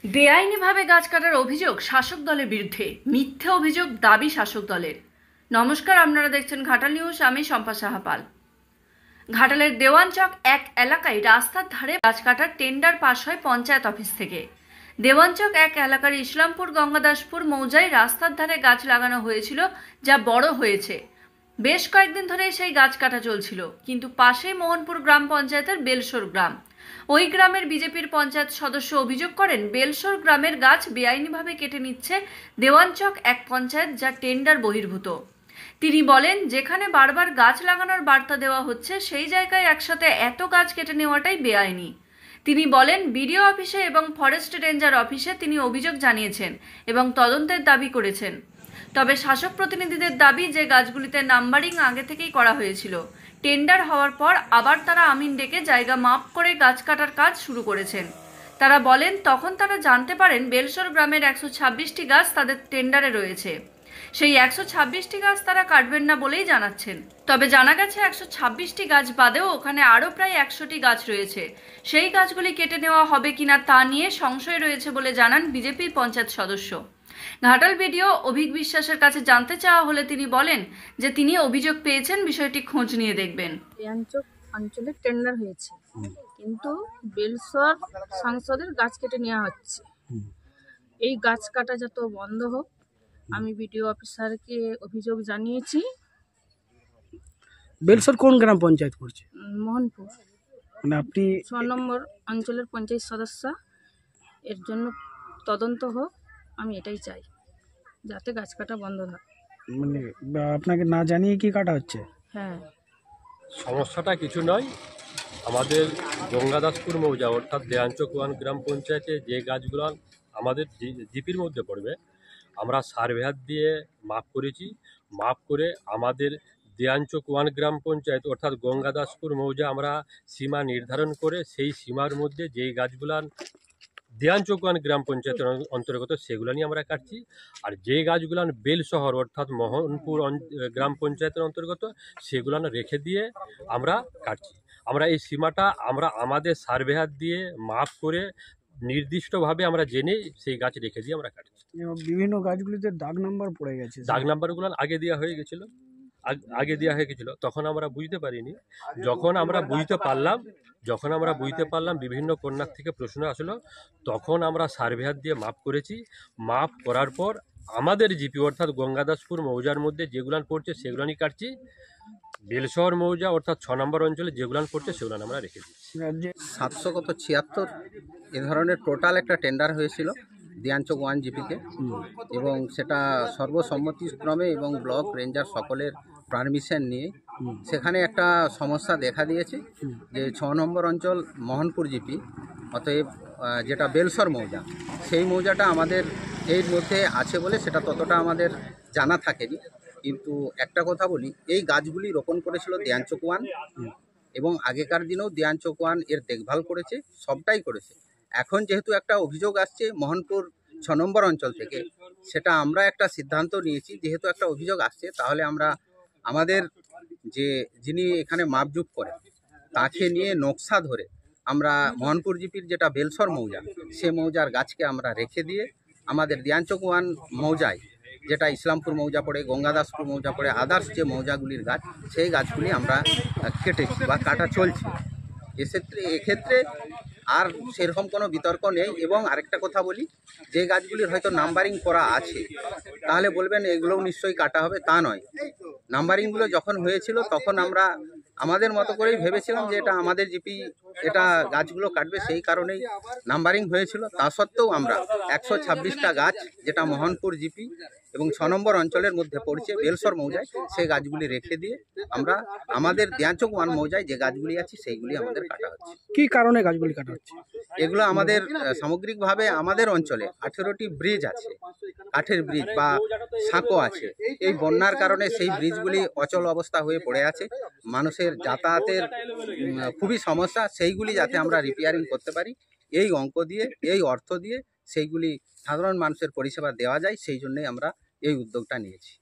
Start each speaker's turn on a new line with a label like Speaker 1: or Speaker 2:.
Speaker 1: বেআইনিভাবে গাছ কাটার অভিযোগ শাসক দলের বিরুদ্ধে, মিথ্যে অভিযোগ দাবি শাসক দলের। নমস্কার, আপনারা দেখছেন ঘাটাল নিউজ। আমি শম্পা সাহাপাল। ঘাটালের দেওয়ানচক এক এলাকায় রাস্তার ধারে গাছ কাটার টেন্ডার পাস হয় পঞ্চায়েত অফিস থেকে। দেওয়ানচক এক এলাকার ইসলামপুর গঙ্গাদাসপুর মৌজায় রাস্তার ধারে গাছ লাগানো হয়েছিল, যা বড় হয়েছে। বেশ কয়েকদিন ধরে সেই গাছ কাটা চলছিল, কিন্তু পাশেই মোহনপুর গ্রাম পঞ্চায়েতের বেলসোর গ্রাম। ওই গ্রামের বিজেপির পঞ্চায়েত সদস্য অভিযোগ করেন, বেলসোর গ্রামের গাছ বেআইনিভাবে কেটে নিচ্ছে দেওয়ানচক এক পঞ্চায়েত, যা টেন্ডার বহির্ভূত। তিনি বলেন, যেখানে বারবার গাছ লাগানোর বার্তা দেওয়া হচ্ছে, সেই জায়গায় একসাথে এত গাছ কেটে নেওয়াটাই বেআইনি। তিনি বলেন, বিডিও অফিসে এবং ফরেস্ট রেঞ্জার অফিসে তিনি অভিযোগ জানিয়েছেন এবং তদন্তের দাবি করেছেন। তবে শাসক প্রতিনিধিদের দাবি যে গাছগুলিতে নাম্বারিং আগে থেকেই করা হয়েছিল। টেন্ডার হওয়ার পর আবার তারা আমিন ডেকে জায়গা মাপ করে গাছ কাটার কাজ শুরু করেছেন। তারা বলেন, তখন তারা জানতে পারেন বেলসোর গ্রামের 126টি গাছ তাদের টেন্ডারে রয়েছে। সেই 126টি গাছ তারা কাটবেন না বলেই জানাচ্ছেন। তবে জানা গেছে 126টি গাছ বাদেও ওখানে আরও প্রায় 100টি গাছ রয়েছে। সেই গাছগুলি কেটে নেওয়া হবে কিনা তা নিয়ে সংশয় রয়েছে বলে জানান বিজেপির পঞ্চায়েত সদস্য। ঘাটাল বিডিও অভিক বিশ্বাসের কাছে জানতে চাওয়া হলে তিনি বলেন যে তিনি অভিযোগ পেয়েছেন, বিষয়টি খোঁজ নিয়ে দেখবেন।
Speaker 2: দেওয়ানচক অঞ্চলে টেন্ডার হয়েছে, কিন্তু বেলসর সংসদের গাছ কেটে নেওয়া হচ্ছে। এই গাছ কাটা যত বন্ধ হোক, আমি বিডিও অফিসারকে অভিযোগ জানিয়েছি।
Speaker 3: বেলসর কোন গ্রাম পঞ্চায়েত করছে?
Speaker 2: মোহনপুর,
Speaker 3: মানে আপনি
Speaker 2: 6 নম্বর অঞ্চলের পঞ্চায়েত সদস্য। এর জন্য তদন্ত হোক, আমি এটাই চাই, যাতে গাছ কাটা বন্ধ হয়।
Speaker 3: মানে আপনাকে না জানিয়ে কি কাটা হচ্ছে?
Speaker 2: হ্যাঁ,
Speaker 4: সমস্যাটা কিছু নয়। আমাদের গঙ্গাদাসপুর মৌজা অর্থাৎ দেওয়ানচক ওয়ান গ্রাম পঞ্চায়েতে যে গাছগুলো আমাদের জিপির মধ্যে পড়বে, আমরা সার্ভেয়ার দিয়ে মাপ করেছি। মাপ করে আমাদের দেওয়ানচক ওয়ান গ্রাম পঞ্চায়েত অর্থাৎ গঙ্গাদাসপুর মৌজা আমরা সীমা নির্ধারণ করে সেই সীমার মধ্যে যেই গাছগুলো দেওয়ানচক ওয়ান গ্রাম পঞ্চায়েতের অন্তর্গত সেগুলো নিয়ে আমরা কাটছি। আর যে গাছগুলো বেল শহর অর্থাৎ মোহনপুর গ্রাম পঞ্চায়েতের অন্তর্গত সেগুলো রেখে দিয়ে আমরা কাটছি। আমরা এই সীমাটা আমরা আমাদের সার্ভেয়ার দিয়ে মাপ করে নির্দিষ্টভাবে আমরা জেনে সেই গাছ রেখে দিয়ে আমরা কাটছি।
Speaker 3: বিভিন্ন গাছগুলিতে দাগ নাম্বার পড়ে গেছে।
Speaker 4: দাগ নাম্বারগুলো আগে দেওয়া হয়ে গেছিল, তখন আমরা বুঝতে পারিনি। যখন আমরা বুঝতে পারলাম বিভিন্ন কর্নার থেকে প্রশ্ন আসলো, তখন আমরা সার্ভেয়ার দিয়ে মাপ করেছি। মাপ করার পর আমাদের জিপি অর্থাৎ গঙ্গাদাসপুর মৌজার মধ্যে যেগুলান পড়ছে সেগুলানই কাটছি। বেলশহর মৌজা অর্থাৎ 6 নম্বর অঞ্চলে যেগুলান পড়ছে সেগুলান আমরা রেখে দিচ্ছি।
Speaker 5: 776 এ ধরনের টোটাল একটা টেন্ডার হয়েছিল দেওয়ানচক ওয়ান জিপিতে, এবং সেটা সর্বসম্মতিক্রমে এবং ব্লক রেঞ্জার সকলের পারমিশন নিয়ে সেখানে একটা সমস্যা দেখা দিয়েছে যে 6 নম্বর অঞ্চল মোহনপুর জিপি, অতএব যেটা বেলসর মৌজা, সেই মৌজাটা আমাদের এর মধ্যে আছে বলে সেটা ততটা আমাদের জানা থাকেনি। কিন্তু একটা কথা বলি, এই গাছগুলি রোপণ করেছিল দেওয়ানচক ওয়ান, এবং আগেকার দিনেও দেওয়ানচক ওয়ান এর দেখভাল করেছে, সবটাই করেছে। এখন যেহেতু একটা অভিযোগ আসছে মোহনপুর 6 নম্বর অঞ্চল থেকে, সেটা আমরা একটা সিদ্ধান্ত নিয়েছি, যেহেতু একটা অভিযোগ আসছে তাহলে আমরা আমাদের যিনি এখানে মাপজুপ করেন তাকে নিয়ে নকশা ধরে আমরা মোহনপুর জিপির যেটা বেলসর মৌজা, সে মৌজার গাছকে আমরা রেখে দিয়ে আমাদের দেওয়ানচক ওয়ান মৌজায় যেটা ইসলামপুর মৌজা পড়ে, গঙ্গাদাসপুর মৌজা পড়ে, আদার্স যে মৌজাগুলির গাছ, সেই গাছগুলি আমরা কেটেছি বা কাটা চলছে। এক্ষেত্রে আর সেরকম কোনো বিতর্ক নেই। এবং আরেকটা কথা বলি, যে গাছগুলির হয়তো নাম্বারিং করা আছে তাহলে বলবেন এগুলোও নিশ্চয়ই কাটা হবে, তা নয়। নাম্বারিংগুলো যখন হয়েছিল তখন আমরা আমাদের মতো করেই ভেবেছিলাম যে এটা আমাদের জিপি, এটা গাছগুলো কাটবে, সেই কারণেই নাম্বারিং হয়েছিল। তা সত্ত্বেও আমরা 126টা গাছ যেটা মোহনপুর জিপি এবং 6 নম্বর অঞ্চলের মধ্যে পড়ছে বেলসর মৌজায়, সেই গাছগুলি রেখে দিয়ে আমরা আমাদের দেওয়ানচক ওয়ান মৌজায় যে গাছগুলি আছে সেইগুলি আমাদের কাটা হচ্ছে।
Speaker 3: কি কারণে গাছগুলি কাটা হচ্ছে?
Speaker 5: এগুলো আমাদের সামগ্রিকভাবে আমাদের অঞ্চলে 18টি ব্রিজ আছে, কাঠের ব্রিজ বা সাঁকো আছে। এই বন্যার কারণে সেই ব্রিজগুলি অচল অবস্থা হয়ে পড়ে আছে, মানুষের যাতায়াতের খুবই সমস্যা। সেইগুলি যাতে আমরা রিপেয়ারিং করতে পারি, এই অর্থ দিয়ে সেইগুলি সাধারণ মানুষের পরিষেবা দেওয়া যায়, সেই জন্যই আমরা এই উদ্যোগটা নিয়েছি।